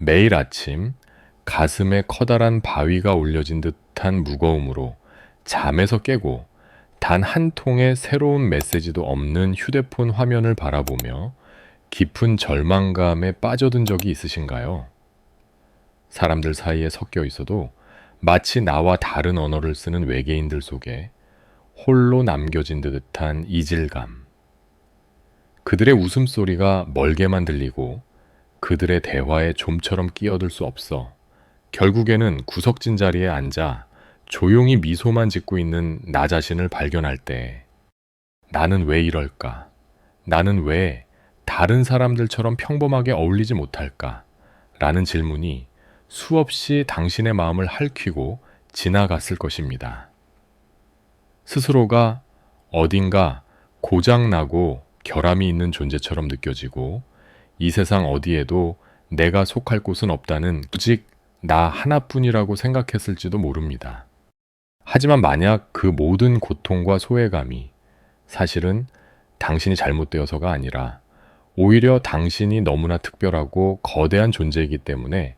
매일 아침 가슴에 커다란 바위가 올려진 듯한 무거움으로 잠에서 깨고 단 한 통의 새로운 메시지도 없는 휴대폰 화면을 바라보며 깊은 절망감에 빠져든 적이 있으신가요? 사람들 사이에 섞여 있어도 마치 나와 다른 언어를 쓰는 외계인들 속에 홀로 남겨진 듯한 이질감. 그들의 웃음소리가 멀게만 들리고 그들의 대화에 좀처럼 끼어들 수 없어 결국에는 구석진 자리에 앉아 조용히 미소만 짓고 있는 나 자신을 발견할 때 나는 왜 이럴까? 나는 왜 다른 사람들처럼 평범하게 어울리지 못할까? 라는 질문이 수없이 당신의 마음을 핥히고 지나갔을 것입니다. 스스로가 어딘가 고장나고 결함이 있는 존재처럼 느껴지고 이 세상 어디에도 내가 속할 곳은 없다는 오직 나 하나뿐이라고 생각했을지도 모릅니다. 하지만 만약 그 모든 고통과 소외감이 사실은 당신이 잘못되어서가 아니라 오히려 당신이 너무나 특별하고 거대한 존재이기 때문에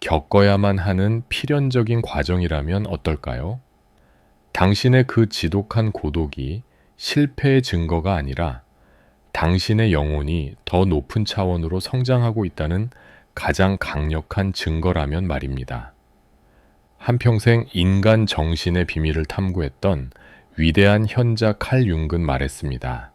겪어야만 하는 필연적인 과정이라면 어떨까요? 당신의 그 지독한 고독이 실패의 증거가 아니라 당신의 영혼이 더 높은 차원으로 성장하고 있다는 가장 강력한 증거라면 말입니다. 한평생 인간 정신의 비밀을 탐구했던 위대한 현자 칼 융은 말했습니다.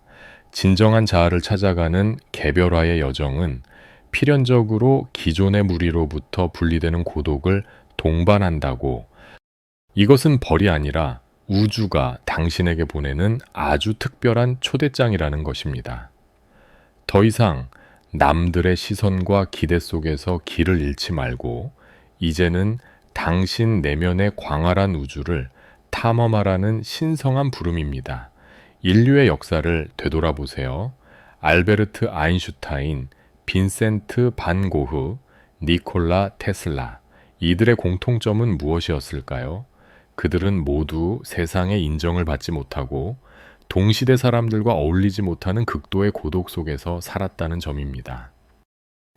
진정한 자아를 찾아가는 개별화의 여정은 필연적으로 기존의 무리로부터 분리되는 고독을 동반한다고. 이것은 벌이 아니라 우주가 당신에게 보내는 아주 특별한 초대장이라는 것입니다. 더 이상 남들의 시선과 기대 속에서 길을 잃지 말고 이제는 당신 내면의 광활한 우주를 탐험하라는 신성한 부름입니다. 인류의 역사를 되돌아보세요. 알베르트 아인슈타인, 빈센트 반 고흐, 니콜라 테슬라. 이들의 공통점은 무엇이었을까요? 그들은 모두 세상의 인정을 받지 못하고 동시대 사람들과 어울리지 못하는 극도의 고독 속에서 살았다는 점입니다.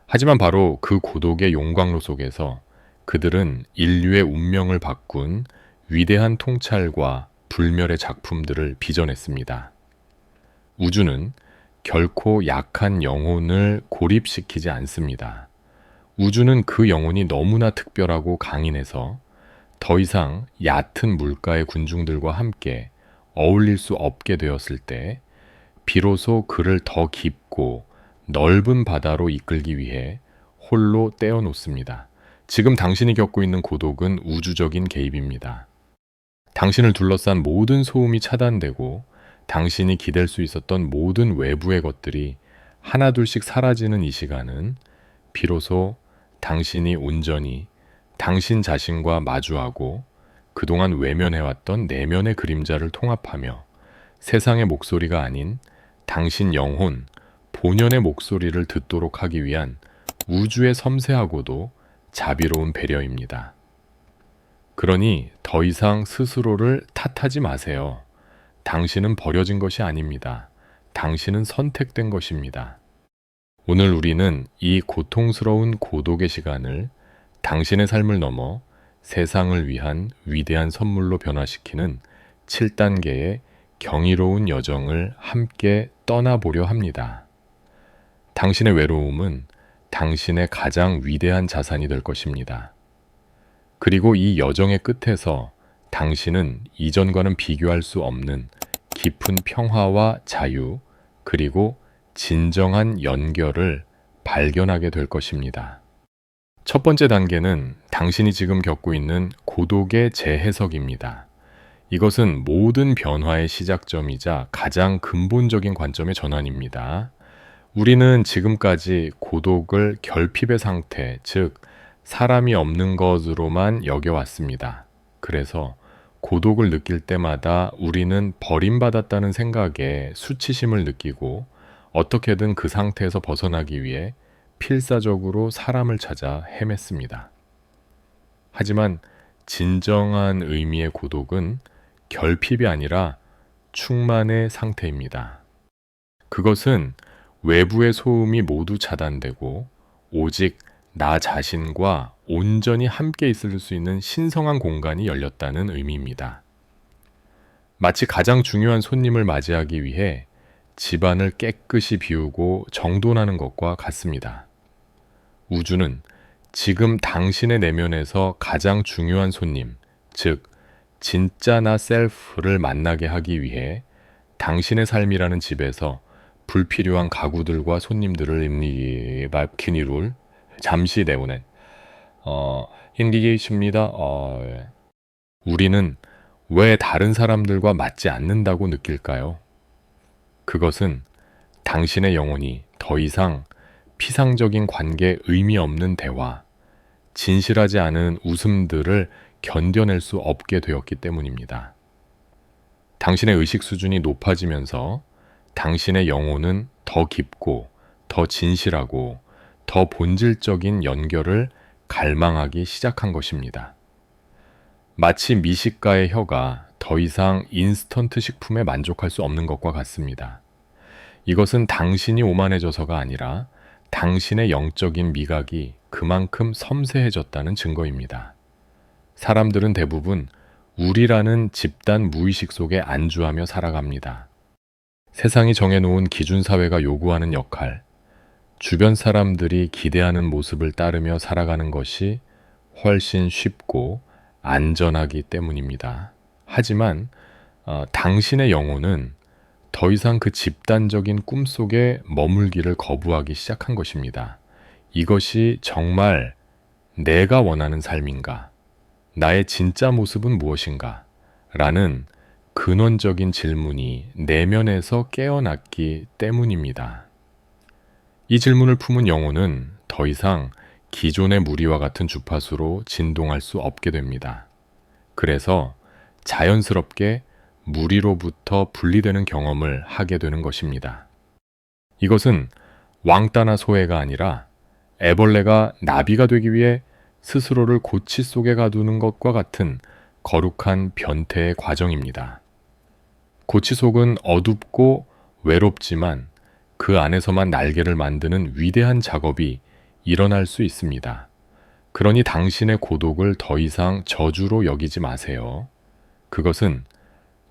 하지만 바로 그 고독의 용광로 속에서 그들은 인류의 운명을 바꾼 위대한 통찰과 불멸의 작품들을 빚어냈습니다. 우주는 결코 약한 영혼을 고립시키지 않습니다. 우주는 그 영혼이 너무나 특별하고 강인해서 더 이상 얕은 물가의 군중들과 함께 어울릴 수 없게 되었을 때 비로소 그를 더 깊고 넓은 바다로 이끌기 위해 홀로 떼어놓습니다. 지금 당신이 겪고 있는 고독은 우주적인 개입입니다. 당신을 둘러싼 모든 소음이 차단되고 당신이 기댈 수 있었던 모든 외부의 것들이 하나둘씩 사라지는 이 시간은 비로소 당신이 온전히 당신 자신과 마주하고 그동안 외면해왔던 내면의 그림자를 통합하며 세상의 목소리가 아닌 당신 영혼, 본연의 목소리를 듣도록 하기 위한 우주의 섬세하고도 자비로운 배려입니다. 그러니 더 이상 스스로를 탓하지 마세요. 당신은 버려진 것이 아닙니다. 당신은 선택된 것입니다. 오늘 우리는 이 고통스러운 고독의 시간을 당신의 삶을 넘어 세상을 위한 위대한 선물로 변화시키는 7단계의 경이로운 여정을 함께 떠나보려 합니다. 당신의 외로움은 당신의 가장 위대한 자산이 될 것입니다. 그리고 이 여정의 끝에서 당신은 이전과는 비교할 수 없는 깊은 평화와 자유, 그리고 진정한 연결을 발견하게 될 것입니다. 첫 번째 단계는 당신이 지금 겪고 있는 고독의 재해석입니다. 이것은 모든 변화의 시작점이자 가장 근본적인 관점의 전환입니다. 우리는 지금까지 고독을 결핍의 상태, 즉 사람이 없는 것으로만 여겨왔습니다. 그래서 고독을 느낄 때마다 우리는 버림받았다는 생각에 수치심을 느끼고 어떻게든 그 상태에서 벗어나기 위해 필사적으로 사람을 찾아 헤맸습니다. 하지만 진정한 의미의 고독은 결핍이 아니라 충만의 상태입니다. 그것은 외부의 소음이 모두 차단되고 오직 나 자신과 온전히 함께 있을 수 있는 신성한 공간이 열렸다는 의미입니다. 마치 가장 중요한 손님을 맞이하기 위해 집안을 깨끗이 비우고 정돈하는 것과 같습니다. 우주는 지금 당신의 내면에서 가장 중요한 손님, 즉 진짜 나 셀프를 만나게 하기 위해 당신의 삶이라는 집에서 불필요한 가구들과 손님들을 기니룰 잠시 내보낸 힌디게이십니다. 우리는 왜 다른 사람들과 맞지 않는다고 느낄까요? 그것은 당신의 영혼이 더 이상 피상적인 관계 의미 없는 대화, 진실하지 않은 웃음들을 견뎌낼 수 없게 되었기 때문입니다. 당신의 의식 수준이 높아지면서 당신의 영혼은 더 깊고 더 진실하고 더 본질적인 연결을 갈망하기 시작한 것입니다. 마치 미식가의 혀가 더 이상 인스턴트 식품에 만족할 수 없는 것과 같습니다. 이것은 당신이 오만해져서가 아니라 당신의 영적인 미각이 그만큼 섬세해졌다는 증거입니다. 사람들은 대부분 우리라는 집단 무의식 속에 안주하며 살아갑니다. 세상이 정해놓은 기준사회가 요구하는 역할, 주변 사람들이 기대하는 모습을 따르며 살아가는 것이 훨씬 쉽고 안전하기 때문입니다. 하지만 당신의 영혼은 더 이상 그 집단적인 꿈속에 머물기를 거부하기 시작한 것입니다. 이것이 정말 내가 원하는 삶인가? 나의 진짜 모습은 무엇인가? 라는 근원적인 질문이 내면에서 깨어났기 때문입니다. 이 질문을 품은 영혼은 더 이상 기존의 무리와 같은 주파수로 진동할 수 없게 됩니다. 그래서 자연스럽게 무리로부터 분리되는 경험을 하게 되는 것입니다. 이것은 왕따나 소해가 아니라 애벌레가 나비가 되기 위해 스스로를 고치 속에 가두는 것과 같은 거룩한 변태의 과정입니다. 고치 속은 어둡고 외롭지만 그 안에서만 날개를 만드는 위대한 작업이 일어날 수 있습니다. 그러니 당신의 고독을 더 이상 저주로 여기지 마세요. 그것은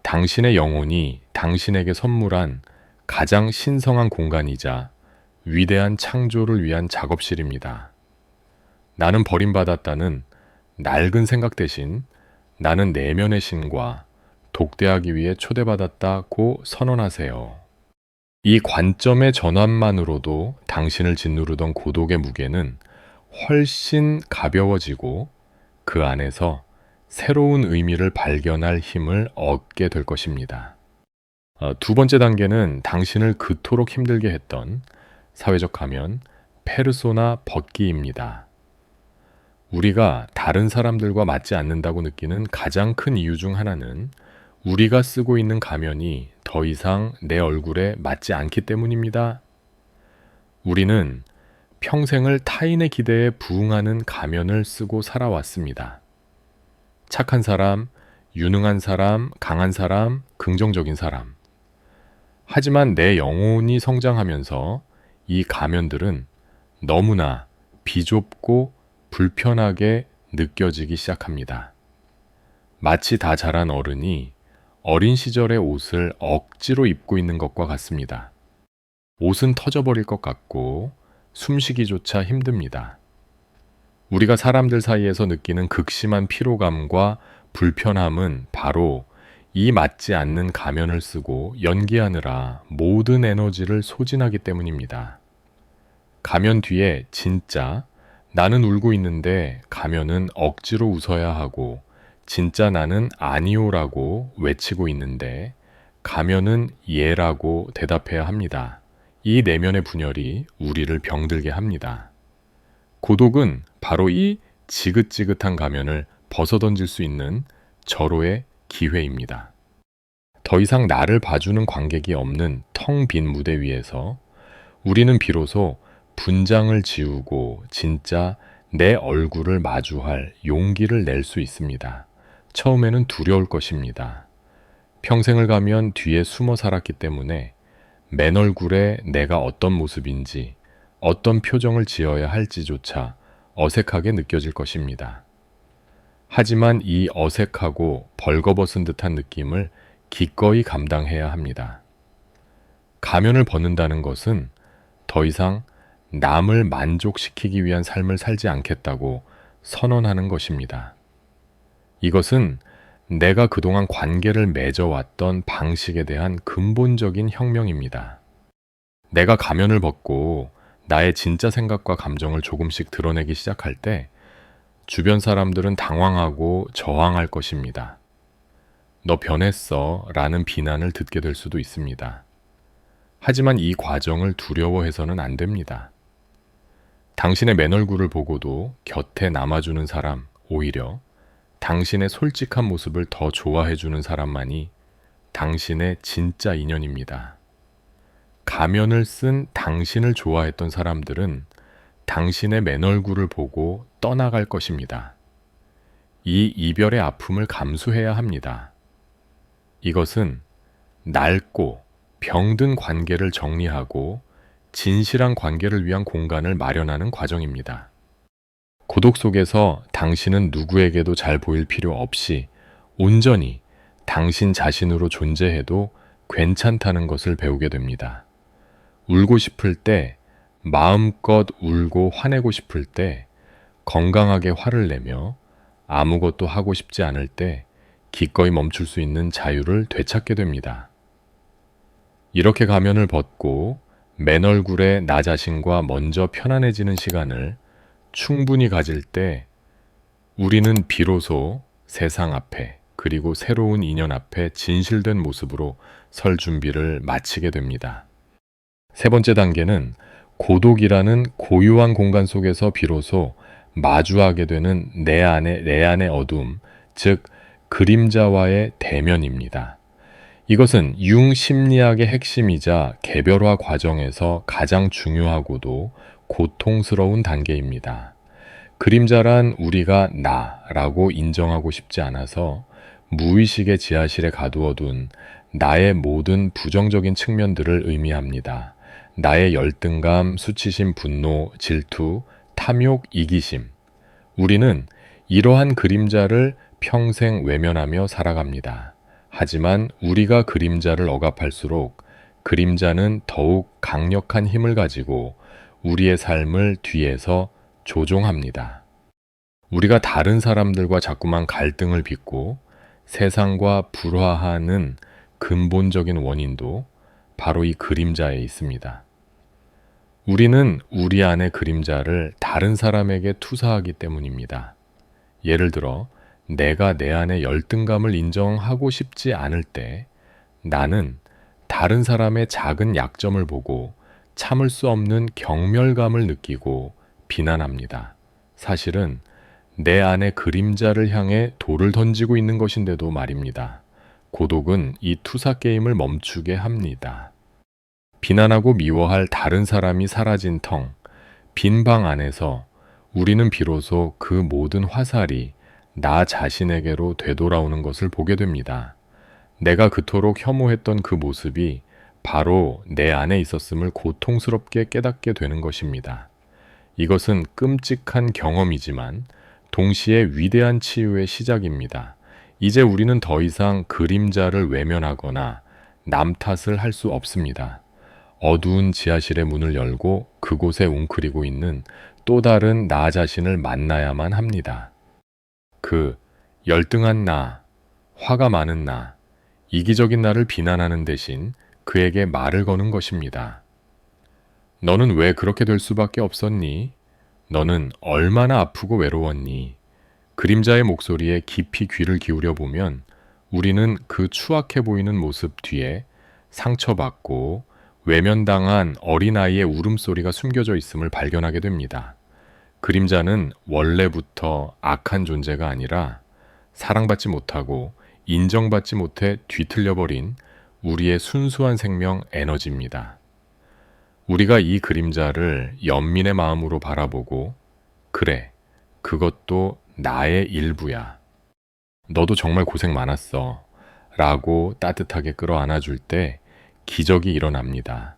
당신의 영혼이 당신에게 선물한 가장 신성한 공간이자 위대한 창조를 위한 작업실입니다. 나는 버림받았다는 낡은 생각 대신 나는 내면의 신과 독대하기 위해 초대받았다고 선언하세요. 이 관점의 전환만으로도 당신을 짓누르던 고독의 무게는 훨씬 가벼워지고 그 안에서 새로운 의미를 발견할 힘을 얻게 될 것입니다. 두 번째 단계는 당신을 그토록 힘들게 했던 사회적 가면, 페르소나 벗기입니다. 우리가 다른 사람들과 맞지 않는다고 느끼는 가장 큰 이유 중 하나는 우리가 쓰고 있는 가면이 더 이상 내 얼굴에 맞지 않기 때문입니다. 우리는 평생을 타인의 기대에 부응하는 가면을 쓰고 살아왔습니다. 착한 사람, 유능한 사람, 강한 사람, 긍정적인 사람. 하지만 내 영혼이 성장하면서 이 가면들은 너무나 비좁고 불편하게 느껴지기 시작합니다. 마치 다 자란 어른이 어린 시절의 옷을 억지로 입고 있는 것과 같습니다. 옷은 터져버릴 것 같고 숨쉬기조차 힘듭니다. 우리가 사람들 사이에서 느끼는 극심한 피로감과 불편함은 바로 이 맞지 않는 가면을 쓰고 연기하느라 모든 에너지를 소진하기 때문입니다. 가면 뒤에 진짜 나는 울고 있는데 가면은 억지로 웃어야 하고 진짜 나는 아니오라고 외치고 있는데 가면은 예라고 대답해야 합니다. 이 내면의 분열이 우리를 병들게 합니다. 고독은 바로 이 지긋지긋한 가면을 벗어던질 수 있는 절호의 기회입니다. 더 이상 나를 봐주는 관객이 없는 텅 빈 무대 위에서 우리는 비로소 분장을 지우고 진짜 내 얼굴을 마주할 용기를 낼 수 있습니다. 처음에는 두려울 것입니다. 평생을 가면 뒤에 숨어 살았기 때문에 맨 얼굴에 내가 어떤 모습인지, 어떤 표정을 지어야 할지조차 어색하게 느껴질 것입니다. 하지만 이 어색하고 벌거벗은 듯한 느낌을 기꺼이 감당해야 합니다. 가면을 벗는다는 것은 더 이상 남을 만족시키기 위한 삶을 살지 않겠다고 선언하는 것입니다. 이것은 내가 그동안 관계를 맺어왔던 방식에 대한 근본적인 혁명입니다. 내가 가면을 벗고 나의 진짜 생각과 감정을 조금씩 드러내기 시작할 때 주변 사람들은 당황하고 저항할 것입니다. 너 변했어 라는 비난을 듣게 될 수도 있습니다. 하지만 이 과정을 두려워해서는 안 됩니다. 당신의 맨 얼굴을 보고도 곁에 남아주는 사람, 오히려 당신의 솔직한 모습을 더 좋아해주는 사람만이 당신의 진짜 인연입니다. 가면을 쓴 당신을 좋아했던 사람들은 당신의 맨 얼굴을 보고 떠나갈 것입니다. 이 이별의 아픔을 감수해야 합니다. 이것은 낡고 병든 관계를 정리하고 진실한 관계를 위한 공간을 마련하는 과정입니다. 고독 속에서 당신은 누구에게도 잘 보일 필요 없이 온전히 당신 자신으로 존재해도 괜찮다는 것을 배우게 됩니다. 울고 싶을 때, 마음껏 울고 화내고 싶을 때, 건강하게 화를 내며 아무것도 하고 싶지 않을 때 기꺼이 멈출 수 있는 자유를 되찾게 됩니다. 이렇게 가면을 벗고 맨 얼굴에 나 자신과 먼저 편안해지는 시간을 충분히 가질 때 우리는 비로소 세상 앞에 그리고 새로운 인연 앞에 진실된 모습으로 설 준비를 마치게 됩니다. 세 번째 단계는 고독이라는 고유한 공간 속에서 비로소 마주하게 되는 내 안의 어둠, 즉 그림자와의 대면입니다. 이것은 융 심리학의 핵심이자 개별화 과정에서 가장 중요하고도 고통스러운 단계입니다. 그림자란 우리가 나라고 인정하고 싶지 않아서 무의식의 지하실에 가두어둔 나의 모든 부정적인 측면들을 의미합니다. 나의 열등감, 수치심, 분노, 질투, 탐욕, 이기심. 우리는 이러한 그림자를 평생 외면하며 살아갑니다. 하지만 우리가 그림자를 억압할수록 그림자는 더욱 강력한 힘을 가지고 우리의 삶을 뒤에서 조종합니다. 우리가 다른 사람들과 자꾸만 갈등을 빚고 세상과 불화하는 근본적인 원인도 바로 이 그림자에 있습니다. 우리는 우리 안의 그림자를 다른 사람에게 투사하기 때문입니다. 예를 들어 내가 내 안의 열등감을 인정하고 싶지 않을 때 나는 다른 사람의 작은 약점을 보고 참을 수 없는 경멸감을 느끼고 비난합니다. 사실은 내 안의 그림자를 향해 돌을 던지고 있는 것인데도 말입니다. 고독은 이 투사 게임을 멈추게 합니다. 비난하고 미워할 다른 사람이 사라진 텅, 빈 방 안에서 우리는 비로소 그 모든 화살이 나 자신에게로 되돌아오는 것을 보게 됩니다. 내가 그토록 혐오했던 그 모습이 바로 내 안에 있었음을 고통스럽게 깨닫게 되는 것입니다. 이것은 끔찍한 경험이지만 동시에 위대한 치유의 시작입니다. 이제 우리는 더 이상 그림자를 외면하거나 남 탓을 할 수 없습니다. 어두운 지하실의 문을 열고 그곳에 웅크리고 있는 또 다른 나 자신을 만나야만 합니다. 그 열등한 나, 화가 많은 나, 이기적인 나를 비난하는 대신 그에게 말을 거는 것입니다. 너는 왜 그렇게 될 수밖에 없었니? 너는 얼마나 아프고 외로웠니? 그림자의 목소리에 깊이 귀를 기울여 보면 우리는 그 추악해 보이는 모습 뒤에 상처받고 외면당한 어린아이의 울음소리가 숨겨져 있음을 발견하게 됩니다. 그림자는 원래부터 악한 존재가 아니라 사랑받지 못하고 인정받지 못해 뒤틀려버린 우리의 순수한 생명 에너지입니다. 우리가 이 그림자를 연민의 마음으로 바라보고 그래, 그것도 나의 일부야. 너도 정말 고생 많았어. 라고 따뜻하게 끌어안아줄 때 기적이 일어납니다.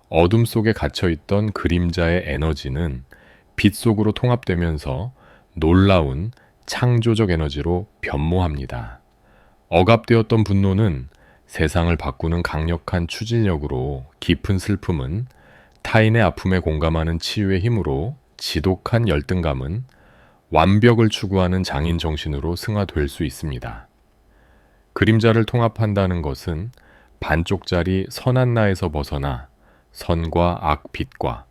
어둠 속에 갇혀있던 그림자의 에너지는 빛 속으로 통합되면서 놀라운 창조적 에너지로 변모합니다. 억압되었던 분노는 세상을 바꾸는 강력한 추진력으로, 깊은 슬픔은 타인의 아픔에 공감하는 치유의 힘으로, 지독한 열등감은 완벽을 추구하는 장인 정신으로 승화될 수 있습니다. 그림자를 통합한다는 것은 반쪽짜리 선한 나에서 벗어나 선과 악, 빛과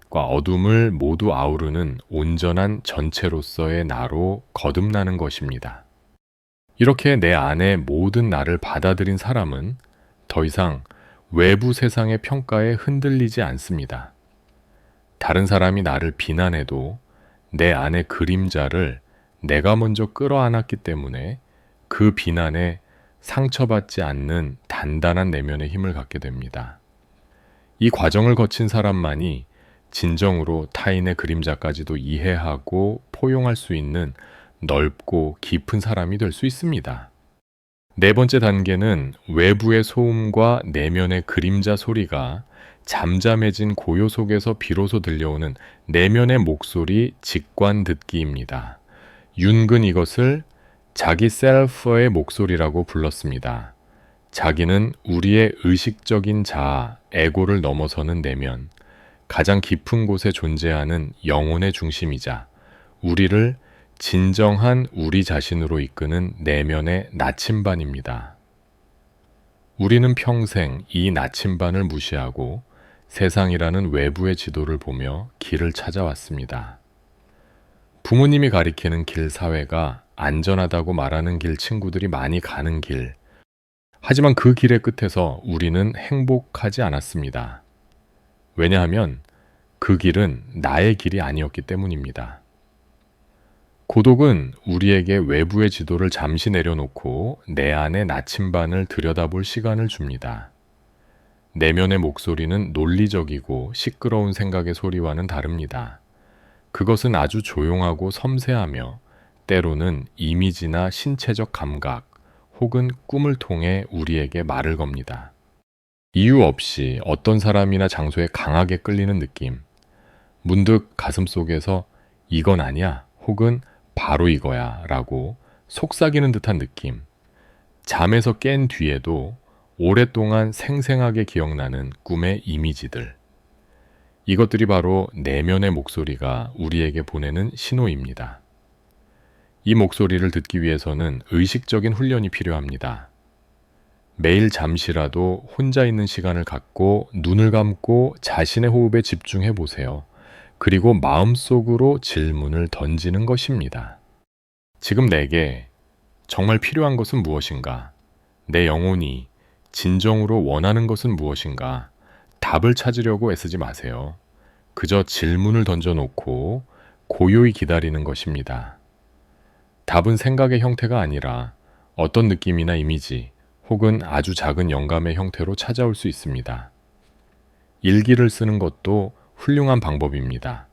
어둠을 모두 아우르는 온전한 전체로서의 나로 거듭나는 것입니다. 이렇게 내 안의 모든 나를 받아들인 사람은 더 이상 외부 세상의 평가에 흔들리지 않습니다. 다른 사람이 나를 비난해도 내 안의 그림자를 내가 먼저 끌어안았기 때문에 그 비난에 상처받지 않는 단단한 내면의 힘을 갖게 됩니다. 이 과정을 거친 사람만이 진정으로 타인의 그림자까지도 이해하고 포용할 수 있는 넓고 깊은 사람이 될 수 있습니다. 네 번째 단계는 외부의 소음과 내면의 그림자 소리가 잠잠해진 고요 속에서 비로소 들려오는 내면의 목소리 직관 듣기입니다. 윤근 이것을 자기 셀프의 목소리라고 불렀습니다. 자기는 우리의 의식적인 자아, 에고를 넘어서는 내면, 가장 깊은 곳에 존재하는 영혼의 중심이자 우리를 진정한 우리 자신으로 이끄는 내면의 나침반입니다. 우리는 평생 이 나침반을 무시하고 세상이라는 외부의 지도를 보며 길을 찾아왔습니다. 부모님이 가리키는 길 사회가 안전하다고 말하는 길 친구들이 많이 가는 길. 하지만 그 길의 끝에서 우리는 행복하지 않았습니다. 왜냐하면 그 길은 나의 길이 아니었기 때문입니다. 고독은 우리에게 외부의 지도를 잠시 내려놓고 내 안의 나침반을 들여다볼 시간을 줍니다. 내면의 목소리는 논리적이고 시끄러운 생각의 소리와는 다릅니다. 그것은 아주 조용하고 섬세하며 때로는 이미지나 신체적 감각 혹은 꿈을 통해 우리에게 말을 겁니다. 이유 없이 어떤 사람이나 장소에 강하게 끌리는 느낌, 문득 가슴속에서 이건 아니야 혹은 바로 이거야 라고 속삭이는 듯한 느낌, 잠에서 깬 뒤에도 오랫동안 생생하게 기억나는 꿈의 이미지들, 이것들이 바로 내면의 목소리가 우리에게 보내는 신호입니다. 이 목소리를 듣기 위해서는 의식적인 훈련이 필요합니다. 매일 잠시라도 혼자 있는 시간을 갖고 눈을 감고 자신의 호흡에 집중해 보세요. 그리고 마음속으로 질문을 던지는 것입니다. 지금 내게 정말 필요한 것은 무엇인가? 내 영혼이 진정으로 원하는 것은 무엇인가? 답을 찾으려고 애쓰지 마세요. 그저 질문을 던져놓고 고요히 기다리는 것입니다. 답은 생각의 형태가 아니라 어떤 느낌이나 이미지 혹은 아주 작은 영감의 형태로 찾아올 수 있습니다. 일기를 쓰는 것도 훌륭한 방법입니다.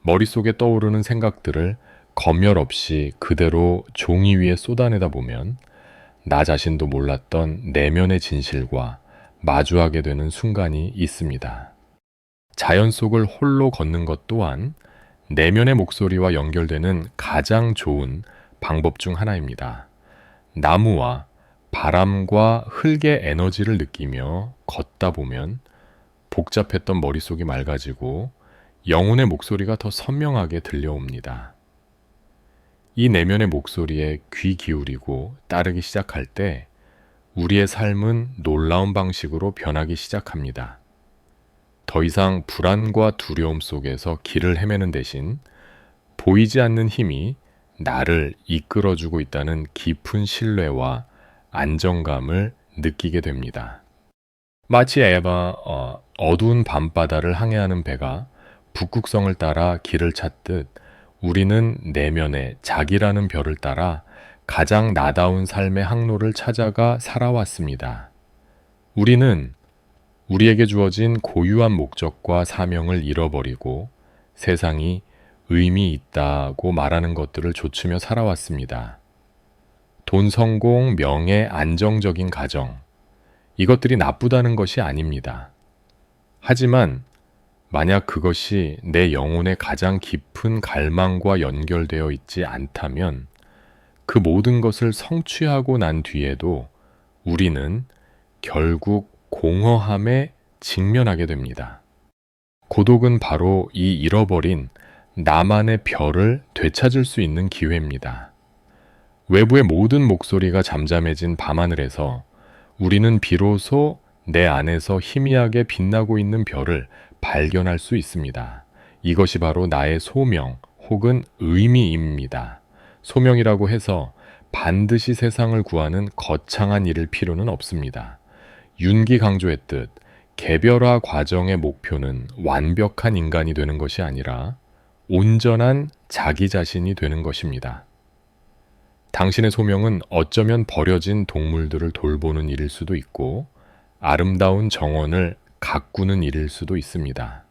머릿속에 떠오르는 생각들을 검열 없이 그대로 종이 위에 쏟아내다 보면 나 자신도 몰랐던 내면의 진실과 마주하게 되는 순간이 있습니다. 자연 속을 홀로 걷는 것 또한 내면의 목소리와 연결되는 가장 좋은 방법 중 하나입니다. 나무와 바람과 흙의 에너지를 느끼며 걷다 보면 복잡했던 머릿속이 맑아지고 영혼의 목소리가 더 선명하게 들려옵니다. 이 내면의 목소리에 귀 기울이고 따르기 시작할 때 우리의 삶은 놀라운 방식으로 변하기 시작합니다. 더 이상 불안과 두려움 속에서 길을 헤매는 대신 보이지 않는 힘이 나를 이끌어주고 있다는 깊은 신뢰와 안정감을 느끼게 됩니다. 마치 어두운 밤바다를 항해하는 배가 북극성을 따라 길을 찾듯 우리는 내면의 자기라는 별을 따라 가장 나다운 삶의 항로를 찾아가 살아왔습니다. 우리는 우리에게 주어진 고유한 목적과 사명을 잃어버리고 세상이 의미 있다고 말하는 것들을 좇으며 살아왔습니다. 돈, 성공, 명예, 안정적인 가정, 이것들이 나쁘다는 것이 아닙니다. 하지만 만약 그것이 내 영혼의 가장 깊은 갈망과 연결되어 있지 않다면 그 모든 것을 성취하고 난 뒤에도 우리는 결국 공허함에 직면하게 됩니다. 고독은 바로 이 잃어버린 나만의 별을 되찾을 수 있는 기회입니다. 외부의 모든 목소리가 잠잠해진 밤하늘에서 우리는 비로소 내 안에서 희미하게 빛나고 있는 별을 발견할 수 있습니다. 이것이 바로 나의 소명 혹은 의미입니다. 소명이라고 해서 반드시 세상을 구하는 거창한 일일 필요는 없습니다. 윤기 강조했듯 개별화 과정의 목표는 완벽한 인간이 되는 것이 아니라 온전한 자기 자신이 되는 것입니다. 당신의 소명은 어쩌면 버려진 동물들을 돌보는 일일 수도 있고 아름다운 정원을 가꾸는 일일 수도 있습니다.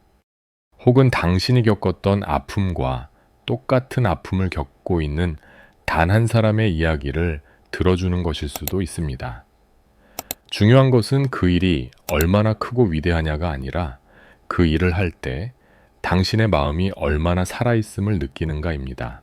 혹은 당신이 겪었던 아픔과 똑같은 아픔을 겪고 있는 단 한 사람의 이야기를 들어주는 것일 수도 있습니다. 중요한 것은 그 일이 얼마나 크고 위대하냐가 아니라 그 일을 할 때 당신의 마음이 얼마나 살아있음을 느끼는가입니다.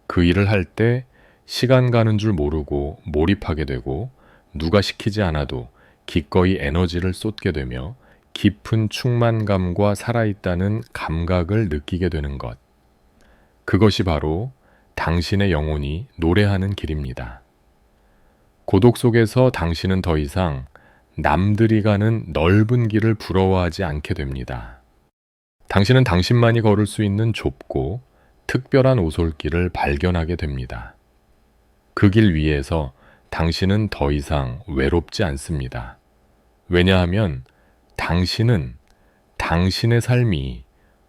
그 일을 할 때 시간 가는 줄 모르고 몰입하게 되고 누가 시키지 않아도 기꺼이 에너지를 쏟게 되며 깊은 충만감과 살아있다는 감각을 느끼게 되는 것. 그것이 바로 당신의 영혼이 노래하는 길입니다. 고독 속에서 당신은 더 이상 남들이 가는 넓은 길을 부러워하지 않게 됩니다. 당신은 당신만이 걸을 수 있는 좁고 특별한 오솔길을 발견하게 됩니다. 그 길 위에서 당신은 더 이상 외롭지 않습니다. 왜냐하면 당신은 당신의 삶이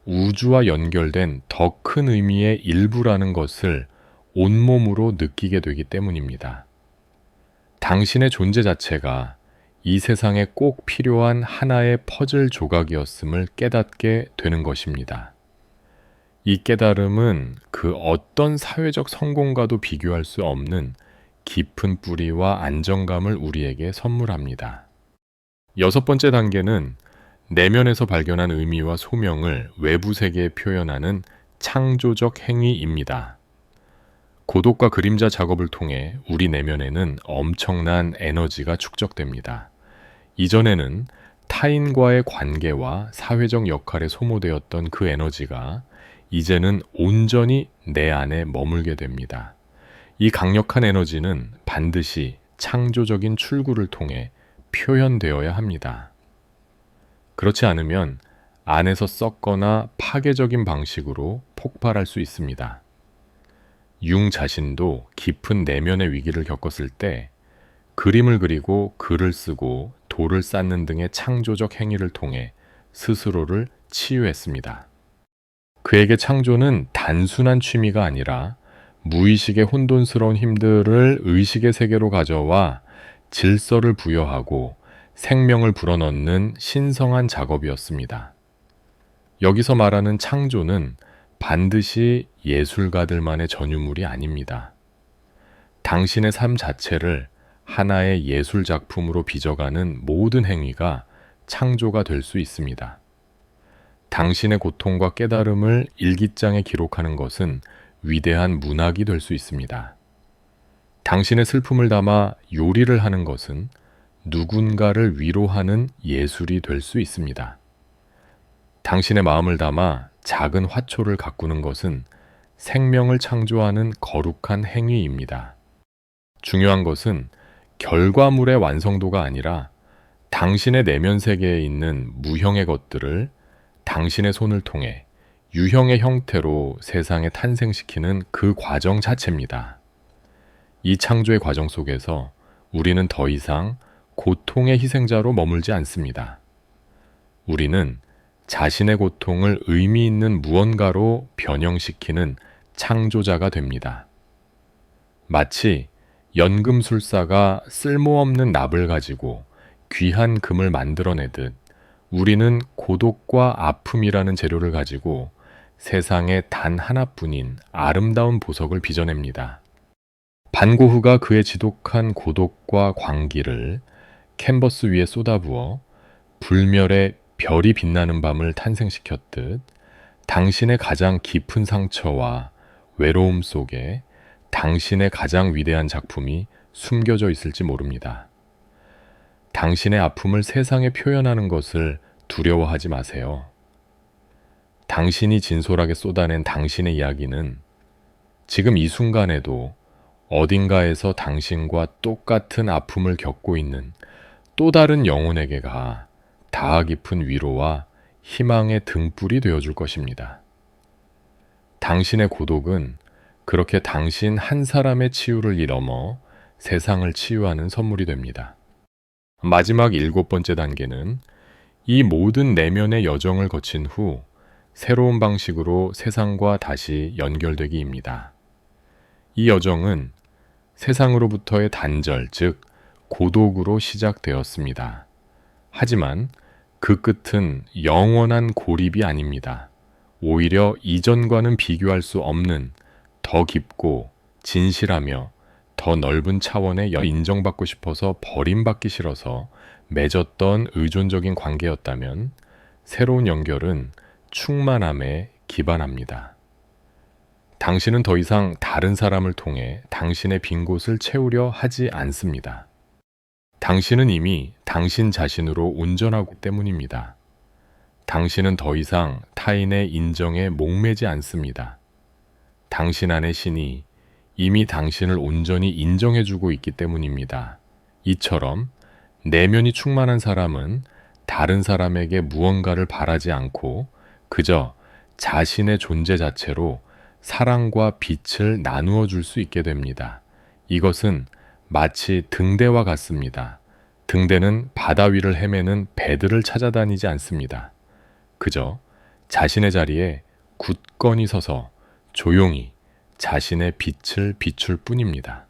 우주와 연결된 더 큰 의미의 일부라는 것을 온몸으로 느끼게 되기 때문입니다. 당신의 존재 자체가 이 세상에 꼭 필요한 하나의 퍼즐 조각이었음을 깨닫게 되는 것입니다. 이 깨달음은 그 어떤 사회적 성공과도 비교할 수 없는 깊은 뿌리와 안정감을 우리에게 선물합니다. 여섯 번째 단계는 내면에서 발견한 의미와 소명을 외부 세계에 표현하는 창조적 행위입니다. 고독과 그림자 작업을 통해 우리 내면에는 엄청난 에너지가 축적됩니다. 이전에는 타인과의 관계와 사회적 역할에 소모되었던 그 에너지가 이제는 온전히 내 안에 머물게 됩니다. 이 강력한 에너지는 반드시 창조적인 출구를 통해 표현되어야 합니다. 그렇지 않으면 안에서 썩거나 파괴적인 방식으로 폭발할 수 있습니다. 융 자신도 깊은 내면의 위기를 겪었을 때 그림을 그리고 글을 쓰고 돌을 쌓는 등의 창조적 행위를 통해 스스로를 치유했습니다. 그에게 창조는 단순한 취미가 아니라 무의식의 혼돈스러운 힘들을 의식의 세계로 가져와 질서를 부여하고 생명을 불어넣는 신성한 작업이었습니다. 여기서 말하는 창조는 반드시 예술가들만의 전유물이 아닙니다. 당신의 삶 자체를 하나의 예술 작품으로 빚어가는 모든 행위가 창조가 될 수 있습니다. 당신의 고통과 깨달음을 일기장에 기록하는 것은 위대한 문학이 될 수 있습니다. 당신의 슬픔을 담아 요리를 하는 것은 누군가를 위로하는 예술이 될 수 있습니다. 당신의 마음을 담아 작은 화초를 가꾸는 것은 생명을 창조하는 거룩한 행위입니다. 중요한 것은 결과물의 완성도가 아니라 당신의 내면 세계에 있는 무형의 것들을 당신의 손을 통해 유형의 형태로 세상에 탄생시키는 그 과정 자체입니다. 이 창조의 과정 속에서 우리는 더 이상 고통의 희생자로 머물지 않습니다. 우리는 자신의 고통을 의미 있는 무언가로 변형시키는 창조자가 됩니다. 마치 연금술사가 쓸모없는 납을 가지고 귀한 금을 만들어내듯 우리는 고독과 아픔이라는 재료를 가지고 세상에 단 하나뿐인 아름다운 보석을 빚어냅니다. 반고흐가 그의 지독한 고독과 광기를 캔버스 위에 쏟아부어 불멸의 별이 빛나는 밤을 탄생시켰듯 당신의 가장 깊은 상처와 외로움 속에 당신의 가장 위대한 작품이 숨겨져 있을지 모릅니다. 당신의 아픔을 세상에 표현하는 것을 두려워하지 마세요. 당신이 진솔하게 쏟아낸 당신의 이야기는 지금 이 순간에도 어딘가에서 당신과 똑같은 아픔을 겪고 있는 또 다른 영혼에게가 닿아 깊은 위로와 희망의 등불이 되어줄 것입니다. 당신의 고독은 그렇게 당신 한 사람의 치유를 넘어 세상을 치유하는 선물이 됩니다. 마지막 7번째 단계는 이 모든 내면의 여정을 거친 후 새로운 방식으로 세상과 다시 연결되기입니다. 이 여정은 세상으로부터의 단절, 즉 고독으로 시작되었습니다. 하지만 그 끝은 영원한 고립이 아닙니다. 오히려 이전과는 비교할 수 없는 더 깊고 진실하며 더 넓은 차원의 인정받고 싶어서 버림받기 싫어서 맺었던 의존적인 관계였다면 새로운 연결은 충만함에 기반합니다. 당신은 더 이상 다른 사람을 통해 당신의 빈 곳을 채우려 하지 않습니다. 당신은 이미 당신 자신으로 온전하기 때문입니다. 당신은 더 이상 타인의 인정에 목매지 않습니다. 당신 안의 신이 이미 당신을 온전히 인정해주고 있기 때문입니다. 이처럼 내면이 충만한 사람은 다른 사람에게 무언가를 바라지 않고 그저 자신의 존재 자체로 사랑과 빛을 나누어 줄 수 있게 됩니다. 이것은 마치 등대와 같습니다. 등대는 바다 위를 헤매는 배들을 찾아다니지 않습니다. 그저 자신의 자리에 굳건히 서서 조용히 자신의 빛을 비출 뿐입니다.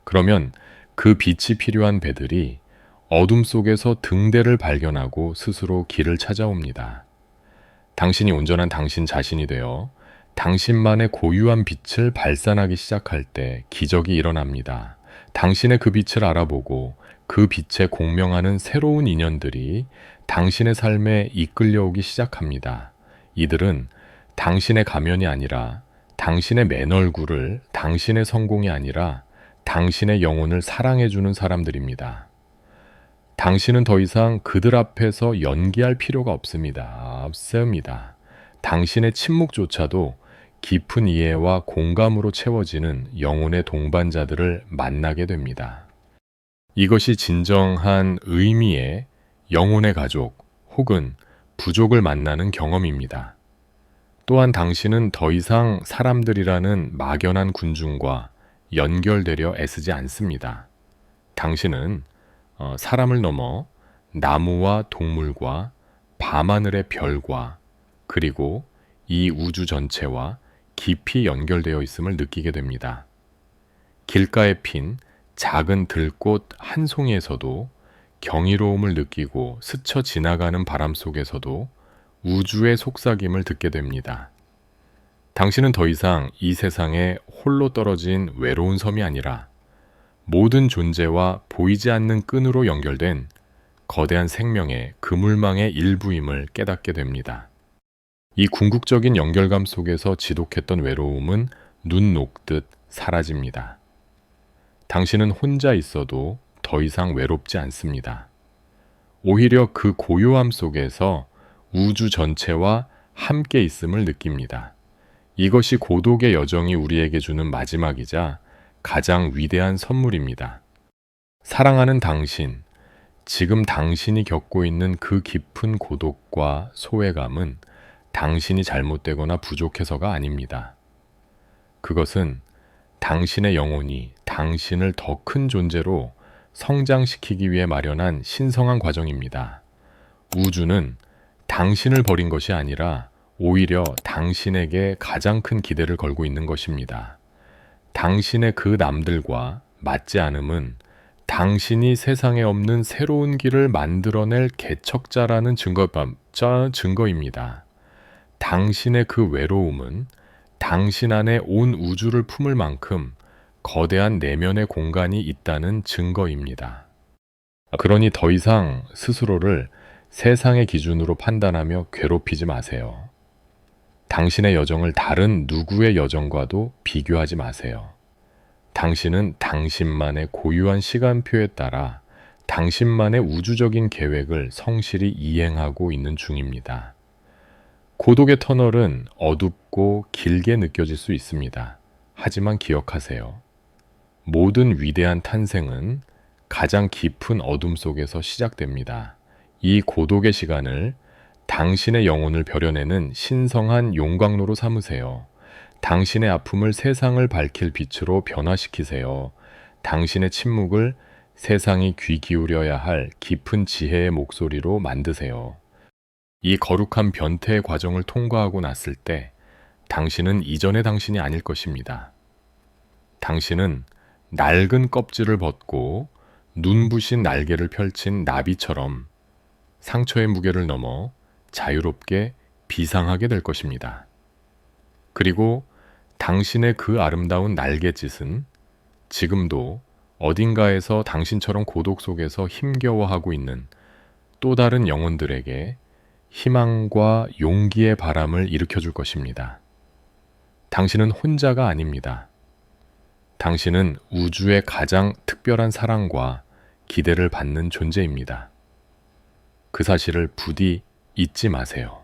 그러면 그 빛이 필요한 배들이 어둠 속에서 등대를 발견하고 스스로 길을 찾아옵니다. 당신이 온전한 당신 자신이 되어 당신만의 고유한 빛을 발산하기 시작할 때 기적이 일어납니다. 당신의 그 빛을 알아보고 그 빛에 공명하는 새로운 인연들이 당신의 삶에 이끌려오기 시작합니다. 이들은 당신의 가면이 아니라 당신의 맨 얼굴을, 당신의 성공이 아니라 당신의 영혼을 사랑해주는 사람들입니다. 당신은 더 이상 그들 앞에서 연기할 필요가 없습니다. 당신의 침묵조차도 깊은 이해와 공감으로 채워지는 영혼의 동반자들을 만나게 됩니다. 이것이 진정한 의미의 영혼의 가족 혹은 부족을 만나는 경험입니다. 또한 당신은 더 이상 사람들이라는 막연한 군중과 연결되려 애쓰지 않습니다. 당신은 사람을 넘어 나무와 동물과 밤하늘의 별과 그리고 이 우주 전체와 깊이 연결되어 있음을 느끼게 됩니다. 길가에 핀 작은 들꽃 한 송이에서도 경이로움을 느끼고 스쳐 지나가는 바람 속에서도 우주의 속삭임을 듣게 됩니다. 당신은 더 이상 이 세상에 홀로 떨어진 외로운 섬이 아니라 모든 존재와 보이지 않는 끈으로 연결된 거대한 생명의 그물망의 일부임을 깨닫게 됩니다. 이 궁극적인 연결감 속에서 지독했던 외로움은 눈 녹듯 사라집니다. 당신은 혼자 있어도 더 이상 외롭지 않습니다. 오히려 그 고요함 속에서 우주 전체와 함께 있음을 느낍니다. 이것이 고독의 여정이 우리에게 주는 마지막이자 가장 위대한 선물입니다. 사랑하는 당신, 지금 당신이 겪고 있는 그 깊은 고독과 소외감은 당신이 잘못되거나 부족해서가 아닙니다. 그것은 당신의 영혼이 당신을 더 큰 존재로 성장시키기 위해 마련한 신성한 과정입니다. 우주는 당신을 버린 것이 아니라 오히려 당신에게 가장 큰 기대를 걸고 있는 것입니다. 당신의 그 남들과 맞지 않음은 당신이 세상에 없는 새로운 길을 만들어낼 개척자라는 증거입니다. 당신의 그 외로움은 당신 안에 온 우주를 품을 만큼 거대한 내면의 공간이 있다는 증거입니다. 그러니 더 이상 스스로를 세상의 기준으로 판단하며 괴롭히지 마세요. 당신의 여정을 다른 누구의 여정과도 비교하지 마세요. 당신은 당신만의 고유한 시간표에 따라 당신만의 우주적인 계획을 성실히 이행하고 있는 중입니다. 고독의 터널은 어둡고 길게 느껴질 수 있습니다. 하지만 기억하세요. 모든 위대한 탄생은 가장 깊은 어둠 속에서 시작됩니다. 이 고독의 시간을 당신의 영혼을 벼려내는 신성한 용광로로 삼으세요. 당신의 아픔을 세상을 밝힐 빛으로 변화시키세요. 당신의 침묵을 세상이 귀 기울여야 할 깊은 지혜의 목소리로 만드세요. 이 거룩한 변태의 과정을 통과하고 났을 때 당신은 이전의 당신이 아닐 것입니다. 당신은 낡은 껍질을 벗고 눈부신 날개를 펼친 나비처럼 상처의 무게를 넘어 자유롭게 비상하게 될 것입니다. 그리고 당신의 그 아름다운 날갯짓은 지금도 어딘가에서 당신처럼 고독 속에서 힘겨워하고 있는 또 다른 영혼들에게 희망과 용기의 바람을 일으켜줄 것입니다. 당신은 혼자가 아닙니다. 당신은 우주의 가장 특별한 사랑과 기대를 받는 존재입니다. 그 사실을 부디 잊지 마세요.